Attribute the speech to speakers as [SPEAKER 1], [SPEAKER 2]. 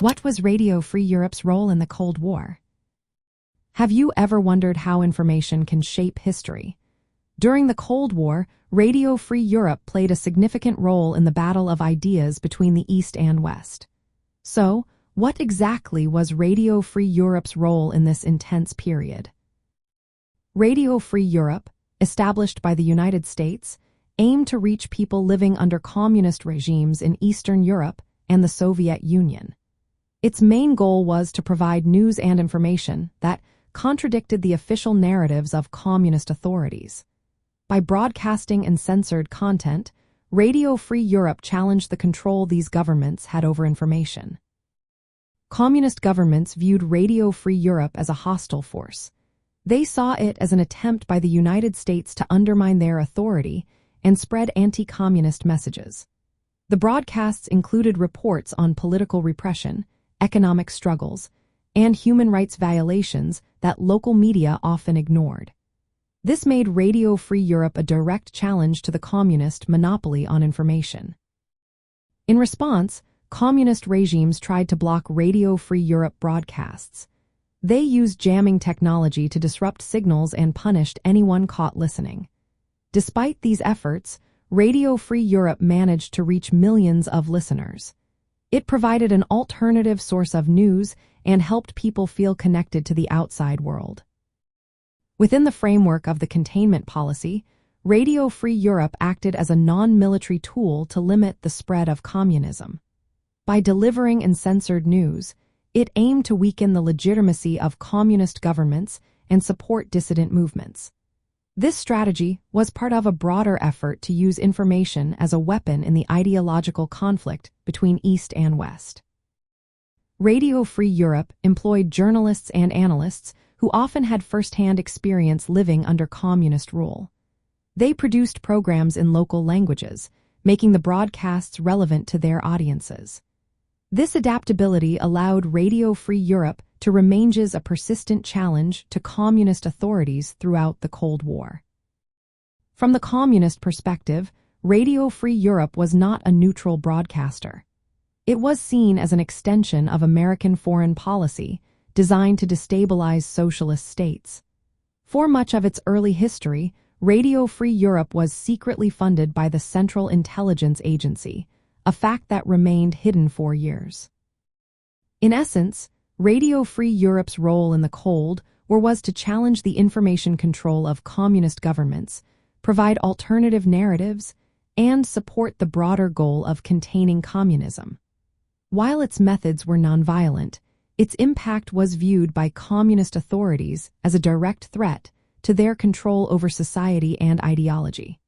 [SPEAKER 1] What was Radio Free Europe's role in the Cold War? Have you ever wondered how information can shape history? During the Cold War, Radio Free Europe played a significant role in the battle of ideas between the East and West. So, what exactly was Radio Free Europe's role in this intense period? Radio Free Europe, established by the United States, aimed to reach people living under communist regimes in Eastern Europe and the Soviet Union. Its main goal was to provide news and information that contradicted the official narratives of communist authorities. By broadcasting uncensored content, Radio Free Europe challenged the control these governments had over information. Communist governments viewed Radio Free Europe as a hostile force. They saw it as an attempt by the United States to undermine their authority and spread anti-communist messages. The broadcasts included reports on political repression, economic struggles, and human rights violations that local media often ignored. This made Radio Free Europe a direct challenge to the communist monopoly on information. In response, communist regimes tried to block Radio Free Europe broadcasts. They used jamming technology to disrupt signals and punished anyone caught listening. Despite these efforts, Radio Free Europe managed to reach millions of listeners. It provided an alternative source of news and helped people feel connected to the outside world. Within the framework of the containment policy, Radio Free Europe acted as a non-military tool to limit the spread of communism. By delivering uncensored news, it aimed to weaken the legitimacy of communist governments and support dissident movements. This strategy was part of a broader effort to use information as a weapon in the ideological conflict between East and West. Radio Free Europe employed journalists and analysts who often had first-hand experience living under communist rule. They produced programs in local languages, making the broadcasts relevant to their audiences. This adaptability allowed Radio Free Europe to remain as a persistent challenge to communist authorities throughout the Cold War. From the communist perspective, Radio Free Europe was not a neutral broadcaster. It was seen as an extension of American foreign policy designed to destabilize socialist states. For much of its early history, Radio Free Europe was secretly funded by the Central Intelligence Agency, a fact that remained hidden for years. In essence, Radio Free Europe's role in the Cold War was to challenge the information control of communist governments, provide alternative narratives, and support the broader goal of containing communism. While its methods were nonviolent, its impact was viewed by communist authorities as a direct threat to their control over society and ideology.